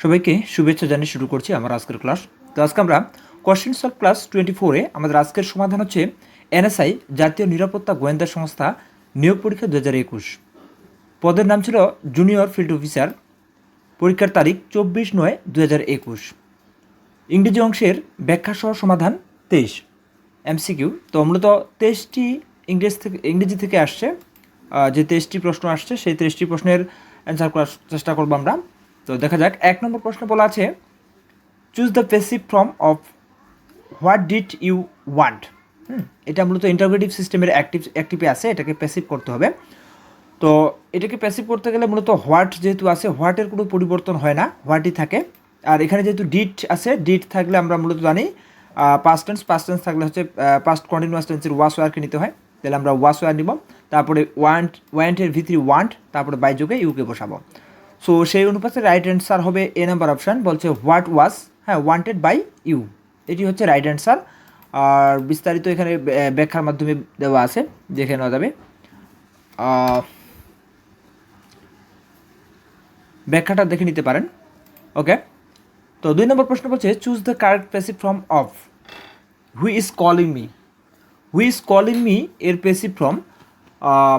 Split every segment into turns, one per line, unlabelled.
সবাইকে শুভেচ্ছা জানিয়ে শুরু করছি আমার আজকের ক্লাস। তো আজকে আমরা কোশ্চেন সলভ ক্লাস 24-এ আমাদের আজকের সমাধান হচ্ছে এনএসআই জাতীয় নিরাপত্তা গোয়েন্দা সংস্থা নিয়োগ পরীক্ষা 2021। পদের নাম ছিল জুনিয়র ফিল্ড অফিসার। পরীক্ষার তারিখ 24/9/2021। ইংরেজি অংশের ব্যাখ্যা সহ সমাধান 23 এমসিকিউ। তো মূলত 23টি ইংরেজি থেকে আসছে। যে 23টি প্রশ্ন আসছে সেই 23টি প্রশ্নের অ্যান্সার করার চেষ্টা করবো আমরা। তো দেখা যাক, 1 নম্বর প্রশ্ন বলা আছে choose the passive form of what did you want. এটা মূলত ইন্টারোগেটিভ সিস্টেমের অ্যাক্টিভে আছে, এটাকে প্যাসিভ করতে হবে। তো এটাকে প্যাসিভ করতে গেলে মূলত হোয়াট যেহেতু আছে, হোয়াটের কোনো পরিবর্তন হয় না, হোয়াটই থাকে। আর এখানে যেহেতু ডিড আছে, ডিড থাকলে আমরা মূলত জানি পাস্ট টেন্স থাকলে হচ্ছে পাস্ট কন্টিনিউয়াস টেন্সের ওয়াস ওয়ারকে নিতে হয়, তাহলে আমরা ওয়াস ওয়ার নিব। তারপরে ওয়ান্টের ভিতরে ওয়ান্ট, তারপরে বাই যোগে ইউকে বসাবো। সো সেই অনুপাতে রাইট অ্যান্সার হবে এ নাম্বার অপশান। বলছে what was, wanted by you, এটি হচ্ছে রাইট অ্যান্সার। আর বিস্তারিত এখানে ব্যাখ্যার মাধ্যমে দেওয়া আছে, দেখে নেওয়া যাবে। ব্যাখ্যাটা দেখে নিতে পারেন। ওকে, তো 2 নম্বর প্রশ্ন বলছে choose the correct passive form of Hui is calling me. Hui is calling me এর প্যাসিভ ফর্ম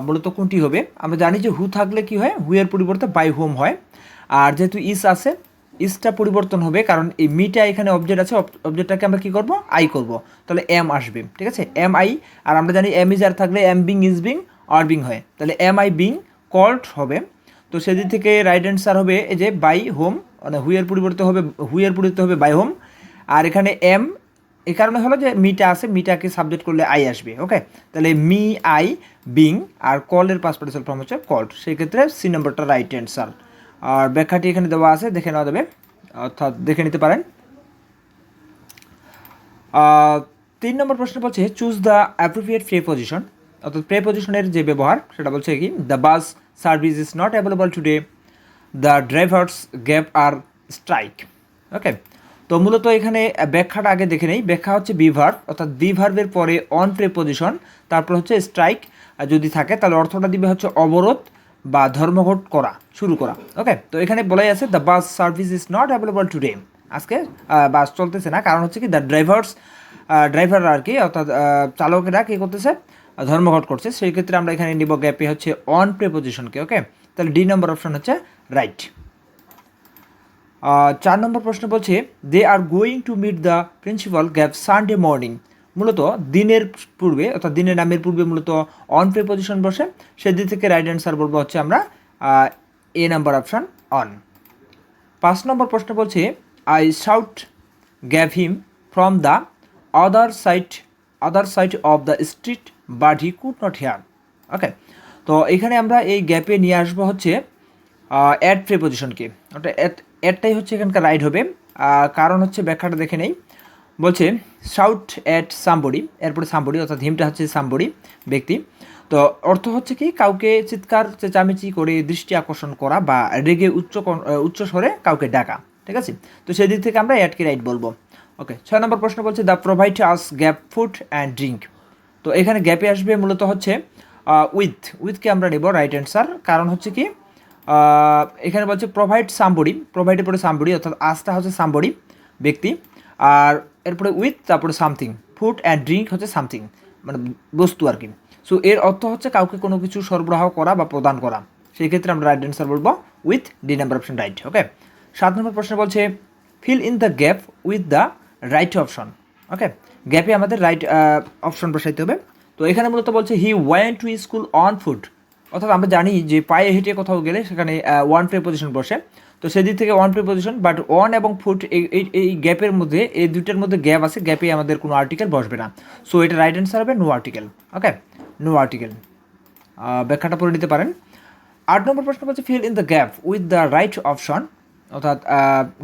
মূলত কোনটি হবে? আমরা জানি যে হু থাকলে কি হয়, হু এর পরিবর্তে বাই হোম হয়। আর যেহেতু ইস আছে, ইসটা পরিবর্তন হবে, কারণ এই মিটা এখানে অবজেক্ট আছে, অবজেক্টটাকে আমরা কী করব, আই করব, তাহলে এম আসবে। ঠিক আছে, এম আই। আর আমরা জানি এম ইজ আর থাকলে am being is being are being হয়, তাহলে এম আই বিং কল্ড হবে। তো সেদিক থেকে রাইট অ্যান্সার হবে এই যে বাই হোম, মানে হুইয়ের পরিবর্তে হবে বাই হোম। আর এখানে এম এই কারণে হলো যে মিটা আছে, মিটাকে সাবজেক্ট করলে আই আসবে। ওকে, তাহলে মি আই বিং, আর কলের পাস্ট পার্টিসিপাল ফর্ম হচ্ছে কল্ড, সেই ক্ষেত্রে সি নম্বরটা রাইট অ্যান্সার। আর ব্যাখ্যাটি এখানে দেওয়া আছে, দেখে নেওয়া যাবে, অর্থাৎ দেখে নিতে পারেন। 3 নম্বর প্রশ্ন বলছে চুজ দ্য অ্যাপ্রোপ্রিয়েট প্রেপোজিশন, অর্থাৎ প্রেপোজিশনের যে ব্যবহার সেটা বলছে কি, the bus service is not available today, the drivers gap are strike. Okay, তো মূলত এখানে ব্যাখ্যাটা আগে দেখে নেই। ব্যাখ্যা হচ্ছে বি ভার্ব, অর্থাৎ বি ভার্বের পরে অন প্রেপোজিশন, তারপর হচ্ছে স্ট্রাইক যদি থাকে, তাহলে অর্থটা দিবে হচ্ছে অবরোধ বা ধর্মঘট করা, শুরু করা। ওকে, তো এখানে বলাই আছে the bus service is not available today, আজকে বাস চলতেছে না, কারণ হচ্ছে কি দ্য ড্রাইভাররা আর কি, অর্থাৎ চালকেরা কী করতেছে, ধর্মঘট করছে। সেই ক্ষেত্রে আমরা এখানে নিব গ্যাপে হচ্ছে অন প্রেপোজিশনকে। ওকে, তাহলে ডি নম্বর অপশন হচ্ছে রাইট। 4 নম্বর প্রশ্ন বলছে they are going to meet the principal gap Sunday morning. মূলত দিনের পূর্বে, অর্থাৎ দিনের নামের পূর্বে মূলত অন প্রিপোজিশন বসে, সেদিক থেকে রাইট অ্যান্সার বলবো হচ্ছে আমরা A number option on. 5 number প্রশ্ন বলছে I shout gave him from the other side of the street but he could not hear. Okay, তো এখানে আমরা এই গ্যাপে নিয়ে আসবো হচ্ছে অ্যাড প্রিপোজিশনকে, ওটা অ্যাডটাই হচ্ছে এখানকার রাইট হবে। কারণ হচ্ছে ব্যাখ্যাটা দেখে নেই। বলছে শাউট অ্যাট সামবডি, এরপরে সামবডি, অর্থাৎ হিমটা হচ্ছে সামবডি, ব্যক্তি। তো অর্থ হচ্ছে কি, কাউকে চিৎকার চেঁচামেচি করে দৃষ্টি আকর্ষণ করা বা রেগে উচ্চ স্বরে কাউকে ডাকা। ঠিক আছে, তো সেই দিক থেকে আমরা অ্যাডকে রাইট বলবো। ওকে, 6 নম্বর প্রশ্ন বলছে the provide us gap food and drink. তো এখানে গ্যাপে আসবে মূলত হচ্ছে উইথকে আমরা নেব রাইট অ্যান্সার। কারণ হচ্ছে কি, এখানে বলছে প্রোভাইড সামবডি, প্রোভাইডের পরে সামবডি, অর্থাৎ আসটা হচ্ছে সামবডি, ব্যক্তি, আর এরপরে উইথ, তারপরে সামথিং, ফুড অ্যান্ড ড্রিঙ্ক হচ্ছে সামথিং, মানে বস্তু আর কি। সো এর অর্থ হচ্ছে কাউকে কোনো কিছু সরবরাহ করা বা প্রদান করা। সেই ক্ষেত্রে আমরা রাইট অ্যান্সার বলবো with, D number option right. Okay, 7 number প্রশ্ন বলছে fill in the gap with the right option. Okay, গ্যাপে আমাদের রাইট অপশন বসাইতে হবে। তো এখানে মূলত বলছে he went to school on foot, অর্থাৎ আমরা জানি যে পায়ে হেঁটে কোথাও গেলে সেখানে ওয়ান প্রিপোজিশন বসে। তো সেদিক থেকে ওয়ান প্রিপোজিশন, বাট অন এবং ফুট এই গ্যাপের মধ্যে, এই দুইটার মধ্যে গ্যাপ আছে, গ্যাপে আমাদের কোনো আর্টিকেল বসবে না। সো এটা রাইট অ্যান্সার হবে no article. Okay, no article. ব্যাখ্যাটা পড়ে নিতে পারেন। 8 নম্বর প্রশ্ন বলছে fill in the gap with the right option, অর্থাৎ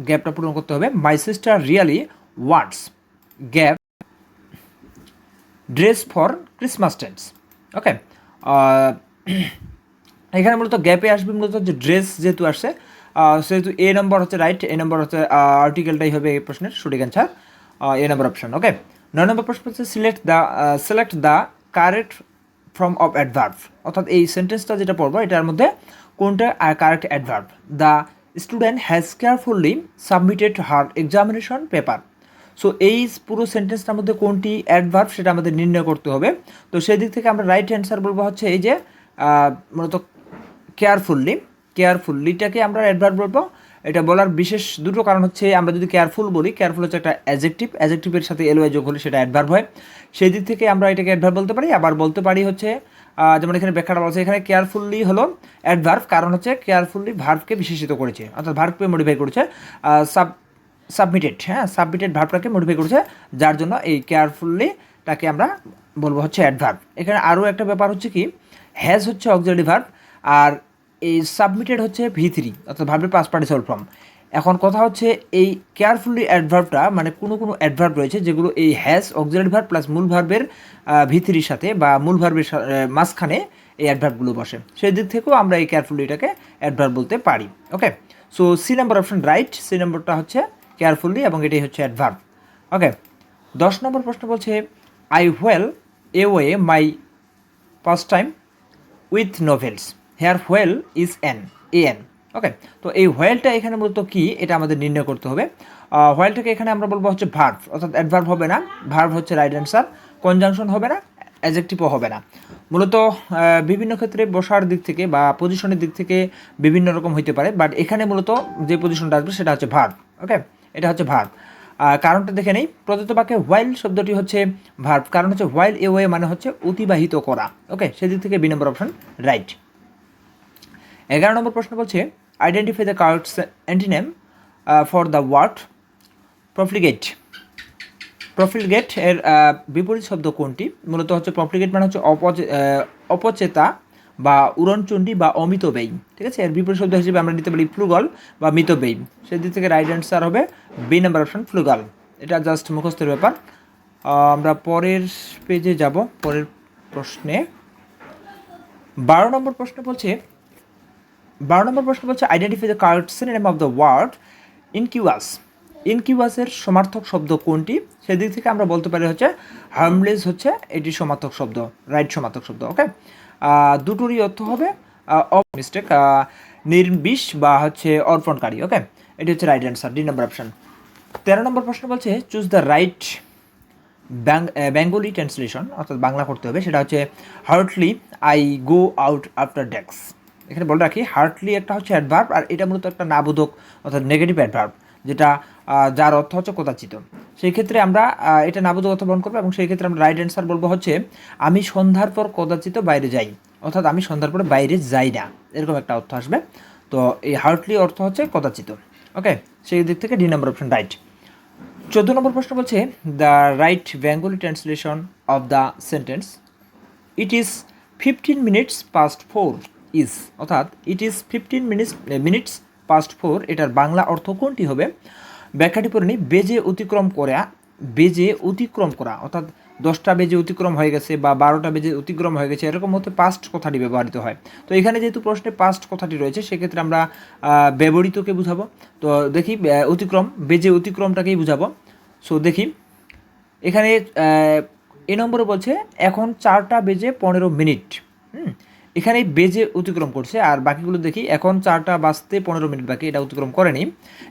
গ্যাপটা পূরণ করতে হবে। My sister really wants gap dress for Christmas tense. Okay, এখানে মূলত গ্যাপে আসবে মূলত যে ড্রেস যেহেতু আসছে, সেহেতু এ নম্বর হচ্ছে রাইট, এ নম্বর হচ্ছে আর্টিকেলটাই হবে এই প্রশ্নের সঠিক অ্যান্সার, এ নম্বর অপশন। ওকে, 9 নম্বর প্রশ্ন হচ্ছে select the correct form of adverb, অর্থাৎ এই সেন্টেন্সটা যেটা পড়বো এটার মধ্যে কোনটা correct adverb. The student has carefully submitted her examination paper. So এই পুরো সেন্টেন্সটার মধ্যে কোনটি অ্যাডভার্ব সেটা আমাদের নির্ণয় করতে হবে। তো সেই দিক থেকে আমরা রাইট অ্যান্সার বলবো হচ্ছে এই যে মূলত কেয়ারফুলিটাকে আমরা অ্যাডভার্ব বলবো। এটা বলার বিশেষ দুটো কারণ হচ্ছে, আমরা যদি কেয়ারফুল বলি, কেয়ারফুল হচ্ছে একটা অ্যাজেক্টিভের সাথে এলওয়াই যোগ হলে সেটা অ্যাডভার্ব হয়। সেই দিক থেকে আমরা এটাকে অ্যাডভার্ব বলতে পারি। আবার বলতে পারি হচ্ছে যেমন এখানে ব্যাখ্যাটা বলছে, এখানে কেয়ারফুলি হলো অ্যাডভার্ব, কারণ হচ্ছে কেয়ারফুলি ভার্বকে বিশেষিত করেছে, অর্থাৎ ভার্বকে মডিফাই করেছে। সাবমিটেড ভার্বটাকে মডিফাই করেছে, যার জন্য এই কেয়ারফুলিটাকে আমরা বলবো হচ্ছে অ্যাডভার্ব। এখানে আরও একটা ব্যাপার হচ্ছে কি, হ্যাজ হচ্ছে অক্সিলারি ভার্ব, আর এই সাবমিটেড হচ্ছে V3, অর্থাৎ ভার্বের পাস্ট পার্টিসিপাল ফর্ম। এখন কথা হচ্ছে এই কেয়ারফুলি অ্যাডভার্বটা, মানে কোনো অ্যাডভার্ব রয়েছে যেগুলো এই হ্যাজ অক্সিলারি ভার্ব প্লাস মূল ভার্বের V3-র সাথে বা মূল ভার্বের মাঝখানে এই অ্যাডভার্বগুলো বসে। সেই দিক থেকেও আমরা এই কেয়ারফুলিটাকে অ্যাডভার্ব বলতে পারি। Okay, so C number option right. C নম্বরটা হচ্ছে কেয়ারফুলি এবং এটাই হচ্ছে অ্যাডভার্ব। ওকে, 10 নম্বর প্রশ্ন বলছে I while away my first time with novels, here while is an. Okay, তো এই হোয়েলটা এখানে মূলত কি, এটা আমাদের নির্ণয় করতে হবে। হোয়েলটাকে এখানে আমরা বলবো হচ্ছে ভার্ব, অর্থাৎ অ্যাডভার্ব হবে না, ভার্ব হচ্ছে রাইট অ্যান্সার। কনজাংশন হবে না, অ্যাডজেক্টিভও হবে না। মূলত বিভিন্ন ক্ষেত্রে বসার দিক থেকে বা পজিশনের দিক থেকে বিভিন্ন রকম হইতে পারে, বাট এখানে মূলত যে পজিশনটা আসবে সেটা হচ্ছে ভার্ব। ওকে, এটা হচ্ছে ভার্ব। কারণটা দেখে নেই, প্রদত্ত বাক্যে হোয়াইল শব্দটি হচ্ছে ভার্ব, কারণ হচ্ছে হোয়াইল এ ওয়ে মানে হচ্ছে অতিবাহিত করা। ওকে, সেদিক থেকে B number option right. 11 number প্রশ্ন বলছে identify the correct antonym for the word profligate. Profligate এর বিপরীত শব্দ কোনটি? মূলত হচ্ছে প্রফলিগেট মানে হচ্ছে অপচেতা বা উড়নচণ্ডী বা অমিতব্যয়ী। ঠিক আছে, এর বিপরীত শব্দ হিসেবে আমরা নিতে পারি ফ্লুগল বা মিতব্যয়ী। সেদিক থেকে রাইট অ্যান্সার হবে বি নাম্বার অপশন ফ্লুগাল। এটা জাস্ট মুখস্থের ব্যাপার। আমরা পরের পেজে যাব, পরের প্রশ্নে 12 নম্বর প্রশ্ন বলছে identify the correct synonym of the word innocuous. ইনকিউয়াসের সমার্থক শব্দ কোনটি? সেদিক থেকে আমরা বলতে পারি হচ্ছে হার্মলেস হচ্ছে এটি সমার্থক শব্দ, রাইট সমার্থক শব্দ। ওকে, দুটোরই অর্থ হবে নির্বিষ বা হচ্ছে অর্পণকারী। ওকে, এটি হচ্ছে right answer, D number option. 13 number প্রশ্ন বলছে choose the right Bengali translation, অর্থাৎ বাংলা করতে হবে। সেটা হচ্ছে hardly I go out after ডেক্স। এখানে বলে রাখি হার্টলি একটা হচ্ছে অ্যাডভার্ব, আর এটা মূলত একটা নাবোধক অর্থাৎ নেগেটিভ অ্যাডভার্ব, যেটা যার অর্থ হচ্ছে কদাচিত। সেই ক্ষেত্রে আমরা এটা নাবোধক অর্থ বহন করবো, এবং সেই ক্ষেত্রে আমরা রাইট অ্যান্সার বলবো হচ্ছে আমি সন্ধ্যার পর কদাচিত বাইরে যাই, অর্থাৎ আমি সন্ধ্যার পরে বাইরে যাই না, এরকম একটা অর্থ আসবে। তো এই হার্টলি অর্থ হচ্ছে কদাচিত। ওকে, সেই দিক থেকে ডি নম্বর অপশন রাইট। 14 নম্বর প্রশ্ন বলছে the right Bengali translation of the sentence it is 15 minutes past 4 is, অর্থাৎ ইট ইজ 15 minutes past 4, এটার বাংলা অর্থ কোনটি হবে? ব্যাখ্যাটি পড়ে নিই। বেজে অতিক্রম করা, অর্থাৎ 10টা বেজে অতিক্রম হয়ে গেছে বা 12টা বেজে অতিক্রম হয়ে গেছে, এরকম মধ্যে পাস্ট কথাটি ব্যবহৃত হয়। তো এখানে যেহেতু প্রশ্নে পাস্ট কথাটি রয়েছে, সেক্ষেত্রে আমরা ব্যবহৃতকে বুঝাবো। তো দেখি বেজে অতিক্রমটাকেই বুঝাবো। সো দেখি এখানে এ নম্বরে বলছে এখন 4টা বেজে 15 মিনিট। এখানে বেজে অতিক্রম করছে, আর বাকিগুলো দেখি এখন 4টা বাজতে 15 মিনিট বাকি, এটা অতিক্রম করেনি।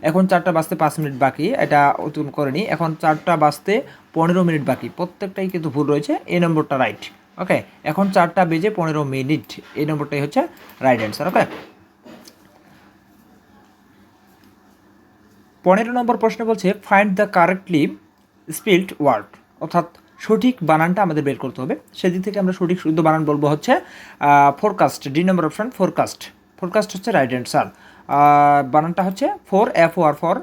এখন 4টা বাজতে 5 মিনিট বাকি, এটা অতিক্রম করেনি। এখন 4টা বাজতে 15 মিনিট বাকি, প্রত্যেকটাই কিন্তু ভুল রয়েছে। এই নম্বরটা রাইট। ওকে, এখন 4টা বেজে 15 মিনিট, এই নম্বরটাই হচ্ছে রাইট অ্যান্সার। ওকে, 15 নম্বর প্রশ্ন বলছে find the correctly spelled word, অর্থাৎ সঠিক বানানটা আমাদের বের করতে হবে। সেদিক থেকে আমরা সঠিক শুদ্ধ বানান বলবো হচ্ছে forecast, D number option forecast. Forecast হচ্ছে রাইট অ্যান্সার। বানানটা হচ্ছে FOR ফর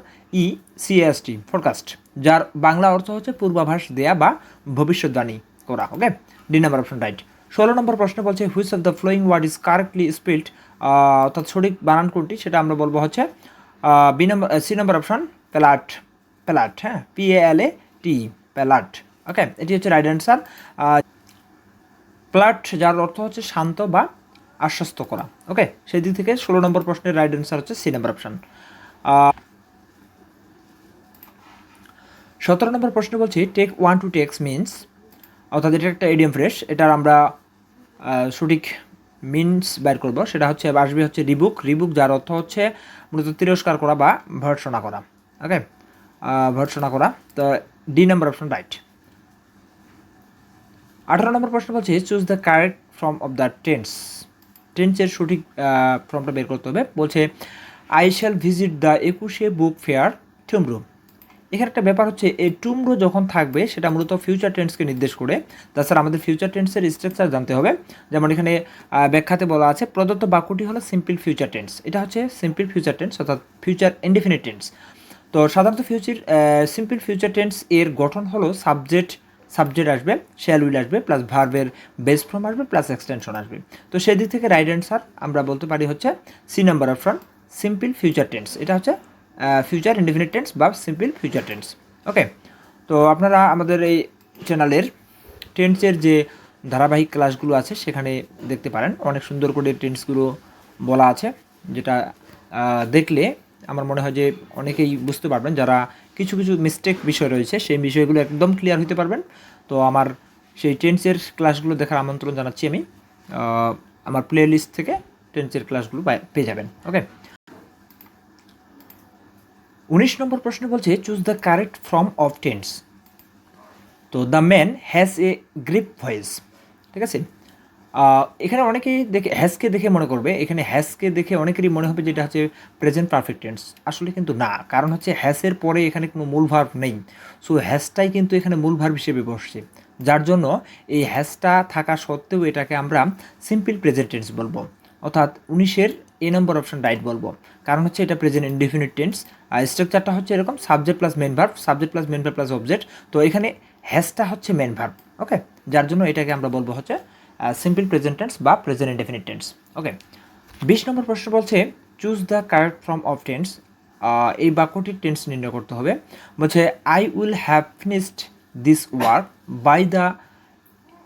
ECAST, ফোরকাস্ট, যার বাংলা অর্থ হচ্ছে পূর্বাভাস দেয়া বা ভবিষ্যৎবাণী করা। Okay, D number option right. 16 নম্বর প্রশ্ন বলছে which of the following word is correctly spelled, অর্থাৎ সঠিক বানান কোনটি, সেটা আমরা বলবো হচ্ছে সি নম্বর অপশন প্যালাট। হ্যাঁ, PALAT, প্যালাট। ওকে, এটি হচ্ছে রাইট অ্যান্সার। প্লাট যার অর্থ হচ্ছে শান্ত বা আশ্বস্ত করা। ওকে, সেই দিক থেকে 16 নম্বর প্রশ্নের রাইট অ্যান্সার হচ্ছে সি নম্বর অপশন। 17 নম্বর প্রশ্ন বলছি টেক 1 to টেক্স মিনস, অর্থাৎ এটা একটা এডিয়াম ফ্রেশ, এটার আমরা সঠিক মিনস বের করব, সেটা হচ্ছে আসবে হচ্ছে রিবুক। রিবুক যার অর্থ হচ্ছে মূলত তিরস্কার করা বা ভর্ৎসনা করা। ওকে, ভর্ৎসনা করা। তো D number option right. 18 number প্রশ্ন বলছে choose the correct form of the tense. টেন্সের সঠিক ফর্মটা বের করতে হবে। বলছে আই শ্যাল ভিজিট দ্য 21শে বুক ফেয়ার টুমরো। এখানে একটা ব্যাপার হচ্ছে এই টুমরো যখন থাকবে সেটা মূলত ফিউচার টেন্সকে নির্দেশ করে। তাছাড়া আমাদের ফিউচার টেন্সের স্ট্রাকচার জানতে হবে। যেমন এখানে ব্যাখ্যাতে বলা আছে প্রদত্ত বাক্যটি হলো সিম্পল ফিউচার টেন্স। এটা হচ্ছে সিম্পল ফিউচার টেন্স অর্থাৎ ফিউচার ইনডেফিনিট টেন্স। তো সাধারণত সিম্পল ফিউচার টেন্স এর গঠন হলো সাবজেক্ট আসবে, শ্যাল উইল আসবে, প্লাস ভার্বের বেস ফর্ম আসবে, প্লাস এক্সটেনশন আসবে। তো সেই দিক থেকে রাইট অ্যান্সার আমরা বলতে পারি হচ্ছে C number option, simple future tense. এটা হচ্ছে ফিউচার ইনডেফিনিট টেন্স বা সিম্পল ফিউচার টেন্স। ওকে, তো আপনারা আমাদের এই চ্যানেলের টেন্সের যে ধারাবাহিক ক্লাসগুলো আছে সেখানে দেখতে পারেন। অনেক সুন্দর করে টেন্সগুলো বলা আছে, যেটা দেখলে আমার মনে হয় যে অনেকেই বুঝতে পারবেন। যারা কিছু কিছু মিস্টেক বিষয় রয়েছে সেই বিষয়গুলো একদম ক্লিয়ার হতে পারবেন। তো আমার সেই টেন্সের ক্লাসগুলো দেখার আমন্ত্রণ জানাচ্ছি আমি। আমার প্লে লিস্ট থেকে টেন্সের ক্লাসগুলো পেয়ে যাবেন। ওকে, 19 নম্বর প্রশ্ন বলছে choose the correct form of tense. তো the man has a grip voice. ঠিক আছে, এখানে অনেকেই দেখে হ্যাজকে দেখে মনে করবে, এখানে হ্যাজকে দেখে অনেকেরই মনে হবে যেটা হচ্ছে প্রেজেন্ট পারফেক্ট টেন্স। আসলে কিন্তু না, কারণ হচ্ছে হ্যাসের পরে এখানে কোনো মূল ভার্ব নেই। সো হ্যাজটাই কিন্তু এখানে মূল ভার্ব হিসেবে বসছে, যার জন্য এই হ্যাজটা থাকা সত্ত্বেও এটাকে আমরা সিম্পল প্রেজেন্ট টেন্স বলবো, অর্থাৎ 19-এর এ নম্বর অপশন রাইট বলবো। কারণ হচ্ছে এটা প্রেজেন্ট ইনডেফিনিট টেন্স। আর স্ট্রাকচারটা হচ্ছে এরকম subject plus main verb, subject plus main verb plus object. তো এখানে হ্যাজটা হচ্ছে মেন ভার্ব। ওকে, যার জন্য এটাকে আমরা বলবো হচ্ছে সিম্পল প্রেজেন্ট টেন্স বা present indefinite tense. Okay, 20 number প্রশ্ন বলছে choose the correct form of tense. এই বাক্যটির টেন্স নির্ণয় করতে হবে। বলছে I will have finished this work by the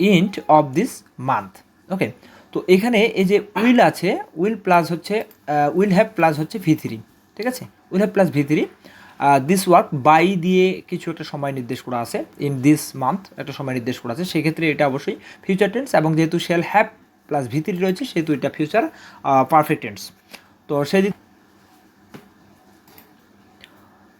end of this month. Okay, তো এখানে এই যে উইল আছে, উইল প্লাস হচ্ছে উইল হ্যাভ প্লাস হচ্ছে V3। ঠিক আছে, will have plus V3। This work by দিয়ে কিছু একটা সময় নির্দেশ করা আছে, ইন দিস মান্থ একটা সময় নির্দেশ করা আছে, সেক্ষেত্রে এটা অবশ্যই ফিউচার টেন্স। এবং যেহেতু শ্যাল হ্যাভ প্লাস V3 রয়েছে সেহেতু এটা ফিউচার পারফেক্ট টেন্স। তো সেই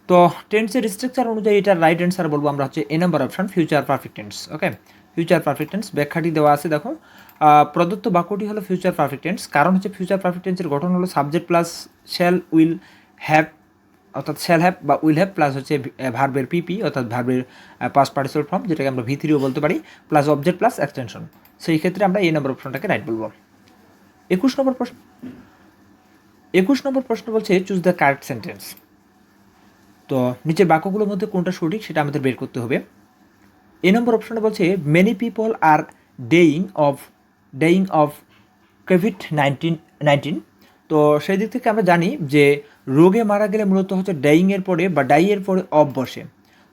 তো টেন্সের স্ট্রাকচার অনুযায়ী এটার রাইট অ্যান্সার বলবো আমরা হচ্ছে A number option, future perfect tense. Okay, future perfect tense ব্যাখ্যাটি দেওয়া আছে দেখো। প্রদত্ত বাক্যটি হলো ফিউচার পারফেক্ট টেন্স, কারণ হচ্ছে ফিউচার পারফেক্ট টেন্সের গঠন হলো subject plus shall will have, অর্থাৎ শ্যাল হ্যাভ বা উইল হ্যাভ প্লাস হচ্ছে ভার্বের পিপি অর্থাৎ ভার্বের পাস্ট পার্টিসিপাল ফর্ম, যেটাকে আমরা V3ও বলতে পারি, প্লাস অবজেক্ট প্লাস এক্সটেনশন। সেই ক্ষেত্রে আমরা এই নম্বর অপশনটাকে রাইট বলবো। 21 নম্বর প্রশ্ন বলছে চুজ দ্য কারেক্ট সেন্টেন্স। তো নিচের বাক্যগুলোর মধ্যে কোনটা সঠিক সেটা আমাদের বের করতে হবে। এ নম্বর অপশনে বলছে many people are dying of কোভিড-19। তো সেই দিক থেকে আমরা জানি যে রোগে মারা গেলে মূলত হচ্ছে ডাইংয়ের পরে বা ডাইয়ের পরে অফ বসে।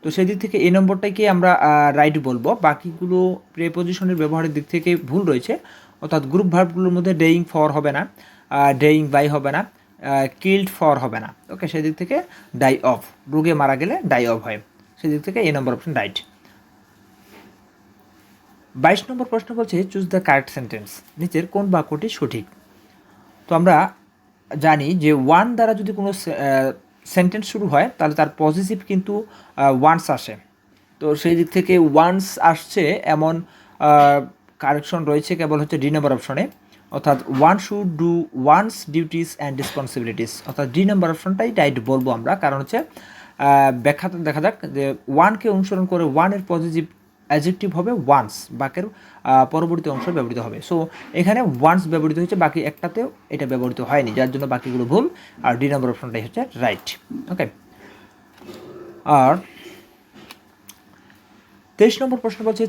তো সেই দিক থেকে এই নম্বরটাকে আমরা রাইট বলবো। বাকিগুলো প্রেপোজিশনের ব্যবহারের দিক থেকে ভুল রয়েছে, অর্থাৎ গ্রুপ ভার্বগুলোর মধ্যে ডেইং ফর হবে না, ডেইং বাই হবে না, কিল্ড ফর হবে না। ওকে, সেদিক থেকে ডাই অফ, রোগে মারা গেলে ডাই অফ হয়, সেদিক থেকে এই নম্বর অপশন রাইট। 22 নম্বর প্রশ্ন বলছে চুজ দ্য কারেক্ট সেন্টেন্স। নিচের কোন বাক্যটি সঠিক? তো আমরা জানি যে ওয়ান দ্বারা যদি কোনো সেন্টেন্স শুরু হয় তাহলে তার পজিটিভ কিন্তু ওয়ান্স আসে। তো সেই দিক থেকে ওয়ান্স আসছে এমন কারেকশন রয়েছে কেবল হচ্ছে ডি নম্বর অপশনে, অর্থাৎ one should do once duties and responsibilities, অর্থাৎ ডি নম্বর অপশনটাই রাইট বলবো আমরা। কারণ হচ্ছে ব্যাখ্যাতে দেখা যাক যে ওয়ানকে অনুসরণ করে ওয়ানের পজিটিভ অ্যাডজেক্টিভ হবে ওয়ান্স, বাকের পরবর্তী অংশ ব্যবহৃত হবে। সো এখানে ওয়ান্স ব্যবহৃত হয়েছে, বাকি একটাতেও এটা ব্যবহৃত হয়নি, যার জন্য বাকিগুলো ভুল, আর ডি নম্বর অপশনটাই হচ্ছে রাইট। ওকে, আর 23 নম্বর প্রশ্ন বলছে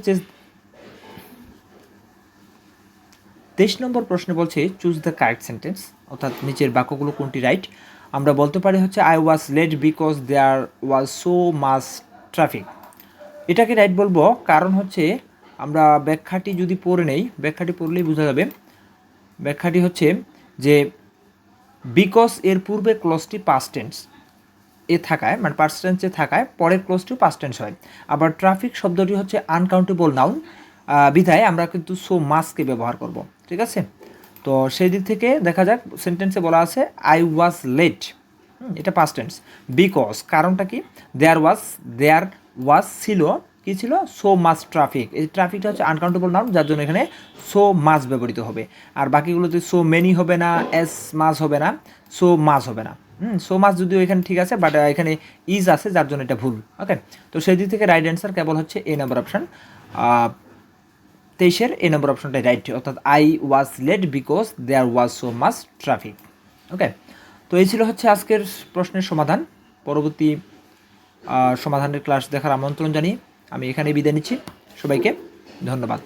23 নম্বর প্রশ্ন বলছে চুজ দ্য কারেক্ট সেন্টেন্স, অর্থাৎ নিচের বাক্যগুলো কোনটি রাইট। আমরা বলতে পারি হচ্ছে I was late because there was so much traffic. এটাকে রাইট বলবো, কারণ হচ্ছে আমরা ব্যাখ্যাটি যদি পড়ে নেই, ব্যাখ্যাটি পড়লেই বোঝা যাবে। ব্যাখ্যাটি হচ্ছে যে বিকজ এর পূর্বে ক্লজটি পাস্ট টেন্স এ থাকায়, মানে পাস্ট টেন্সে থাকায় পরের ক্লজটিও পাস্ট টেন্স হয়। আবার ট্রাফিক শব্দটি হচ্ছে আনকাউন্টেবল নাউন, বিধায় আমরা কিন্তু সো মাসকে ব্যবহার করব। ঠিক আছে, তো তো সেই দিক থেকে দেখা যাক সেন্টেন্সে বলা আছে আই ওয়াজ লেট, এটা পাস্ট টেন্স। বিকজ কারণটা কি, দেয়ার ওয়াজ ছিল, কি ছিল, সো মাচ ট্রাফিক। এই ট্রাফিকটা হচ্ছে আনকাউন্টেবল নাউন, যার জন্য এখানে সো মাচ ব্যবহৃত হবে। আর বাকিগুলোতে সো মেনি হবে না, এস মাচ হবে না, সো মাচ হবে না। সো মাচ যদিও এখানে ঠিক আছে, বাট এখানে ইজ আছে, যার জন্য এটা ভুল। ওকে, তো সেই দিক থেকে রাইট অ্যান্সার কেবল হচ্ছে এ নাম্বার অপশান, 23-এর এ নম্বর অপশনটাই রাইট, অর্থাৎ I was late because there was so much traffic. Okay, তো এই ছিল হচ্ছে আজকের প্রশ্নের সমাধান। পরবর্তী সমাধানের ক্লাস দেখার আমন্ত্রণ জানিয়ে আমি এখানে বিদায় নিচ্ছি। সবাইকে ধন্যবাদ।